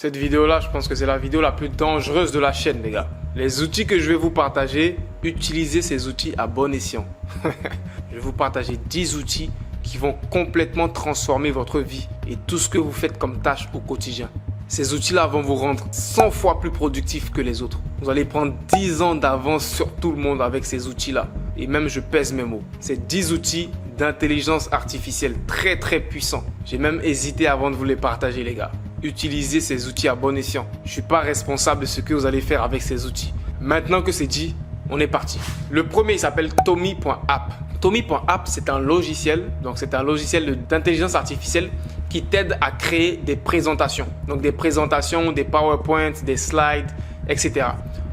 Cette vidéo-là, je pense que c'est la vidéo la plus dangereuse de la chaîne, les gars. Les outils que je vais vous partager, utilisez ces outils à bon escient. Je vais vous partager 10 outils qui vont complètement transformer votre vie et tout ce que vous faites comme tâche au quotidien. Ces outils-là vont vous rendre 100 fois plus productif que les autres. Vous allez prendre 10 ans d'avance sur tout le monde avec ces outils-là. Et même, je pèse mes mots. C'est 10 outils d'intelligence artificielle très puissants. J'ai même hésité avant de vous les partager, les gars. Utilisez ces outils à bon escient. Je ne suis pas responsable de ce que vous allez faire avec ces outils. Maintenant que c'est dit, on est parti. Le premier, il s'appelle Tomi.app. Tomi.app, c'est un logiciel. Donc, c'est un logiciel d'intelligence artificielle qui t'aide à créer des présentations. Donc, des présentations, des PowerPoint, des slides, etc.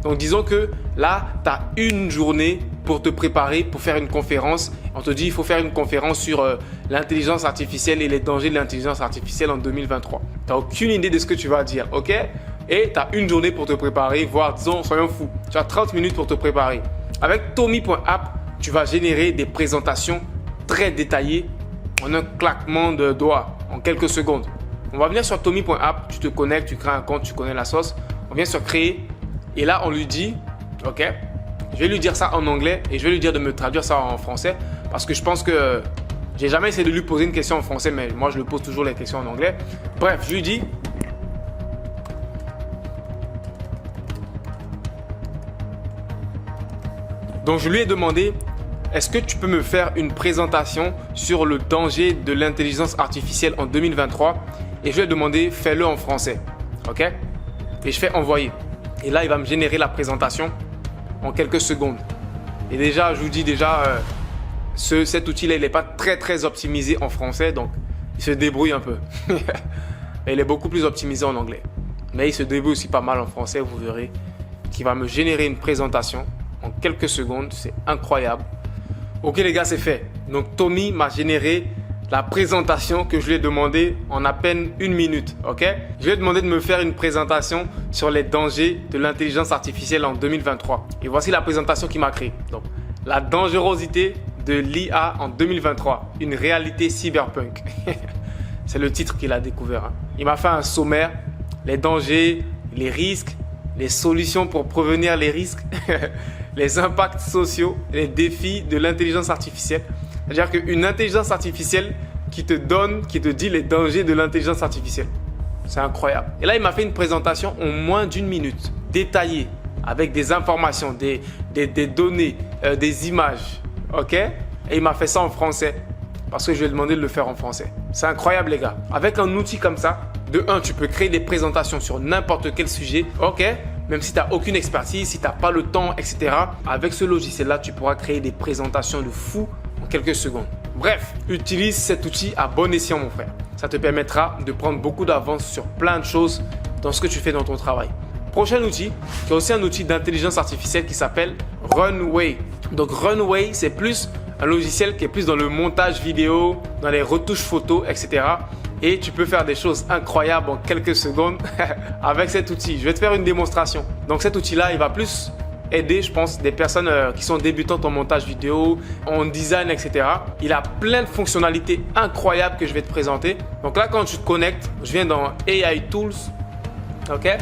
Donc, disons que là, tu as une journée pour te préparer pour faire une conférence. On te dit il faut faire une conférence sur l'intelligence artificielle et les dangers de l'intelligence artificielle en 2023. Tu n'as aucune idée de ce que tu vas dire, ok? Et tu as une journée pour te préparer, voire disons, soyons fous, tu as 30 minutes pour te préparer. Avec Tomi.app, tu vas générer des présentations très détaillées en un claquement de doigts, en quelques secondes. On va venir sur Tomi.app, tu te connectes, tu crées un compte, tu connais la sauce. On vient sur créer et là, on lui dit, ok? Je vais lui dire ça en anglais et je vais lui dire de me traduire ça en français parce que je pense que j'ai jamais essayé de lui poser une question en français, mais moi je lui pose toujours les questions en anglais. Bref, je lui dis donc je lui ai demandé est-ce que tu peux me faire une présentation sur le danger de l'intelligence artificielle en 2023 et je lui ai demandé fais-le en français, ok? Et je fais envoyer et là il va me générer la présentation en quelques secondes. Et déjà, je vous dis déjà, cet outil-là, il n'est pas très optimisé en français, donc il se débrouille un peu. Et il est beaucoup plus optimisé en anglais. Mais il se débrouille aussi pas mal en français, vous verrez, qui va me générer une présentation en quelques secondes. C'est incroyable. Ok les gars, c'est fait. Donc Tomi m'a généré la présentation que je lui ai demandé en à peine une minute, ok? Je lui ai demandé de me faire une présentation sur les dangers de l'intelligence artificielle en 2023. Et voici la présentation qu'il m'a créée. Donc, la dangerosité de l'IA en 2023, une réalité cyberpunk. C'est le titre qu'il a découvert. Hein. Il m'a fait un sommaire, les dangers, les risques, les solutions pour prévenir les risques, les impacts sociaux, les défis de l'intelligence artificielle. C'est-à-dire qu'une intelligence artificielle qui te dit les dangers de l'intelligence artificielle. C'est incroyable. Et là, il m'a fait une présentation en moins d'une minute, détaillée, avec des informations, des données, des images. Ok? Et il m'a fait ça en français, parce que je lui ai demandé de le faire en français. C'est incroyable, les gars. Avec un outil comme ça, de 1, tu peux créer des présentations sur n'importe quel sujet. Ok? Même si tu n'as aucune expertise, si tu n'as pas le temps, etc. Avec ce logiciel-là, tu pourras créer des présentations de fou en quelques secondes. Bref, utilise cet outil à bon escient, mon frère. Ça te permettra de prendre beaucoup d'avance sur plein de choses dans ce que tu fais dans ton travail. Prochain outil, qui est aussi un outil d'intelligence artificielle qui s'appelle Runway. Donc Runway, c'est plus un logiciel qui est plus dans le montage vidéo, dans les retouches photos, etc. Et tu peux faire des choses incroyables en quelques secondes avec cet outil. Je vais te faire une démonstration. Donc cet outil-là, il va plus aider, je pense, des personnes qui sont débutantes en montage vidéo, en design, etc. Il a plein de fonctionnalités incroyables que je vais te présenter. Donc là, quand tu te connectes, je viens dans AI Tools, ok?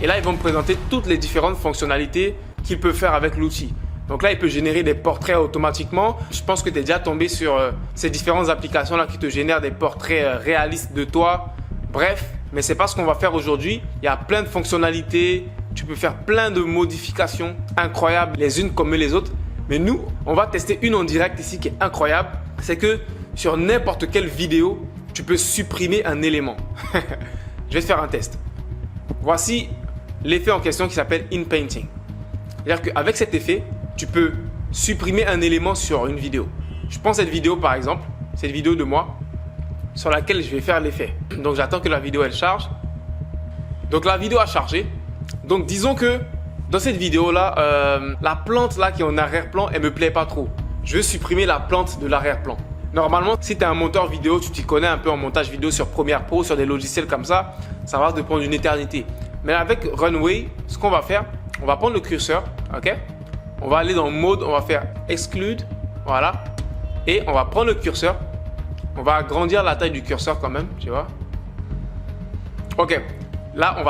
Et là, ils vont me présenter toutes les différentes fonctionnalités qu'il peut faire avec l'outil. Donc là, il peut générer des portraits automatiquement. Je pense que tu es déjà tombé sur ces différentes applications-là qui te génèrent des portraits réalistes de toi. Bref, mais ce n'est pas ce qu'on va faire aujourd'hui. Il y a plein de fonctionnalités. Tu peux faire plein de modifications incroyables les unes comme les autres. Mais nous, on va tester une en direct ici qui est incroyable. C'est que sur n'importe quelle vidéo, tu peux supprimer un élément. Je vais te faire un test. Voici l'effet en question qui s'appelle InPainting. C'est-à-dire qu'avec cet effet, tu peux supprimer un élément sur une vidéo. Je prends cette vidéo par exemple, cette vidéo de moi, sur laquelle je vais faire l'effet. Donc j'attends que la vidéo elle charge. Donc la vidéo a chargé. Donc disons que dans cette vidéo là, la plante là qui est en arrière-plan, elle me plaît pas trop. Je veux supprimer la plante de l'arrière-plan. Normalement, si tu es un monteur vidéo, tu t'y connais un peu en montage vidéo sur Premiere Pro, sur des logiciels comme ça va te prendre une éternité. Mais avec Runway, ce qu'on va faire, on va prendre le curseur, ok? On va aller dans mode, on va faire exclude, voilà. Et on va prendre le curseur, on va agrandir la taille du curseur quand même, tu vois. Ok, Là, on va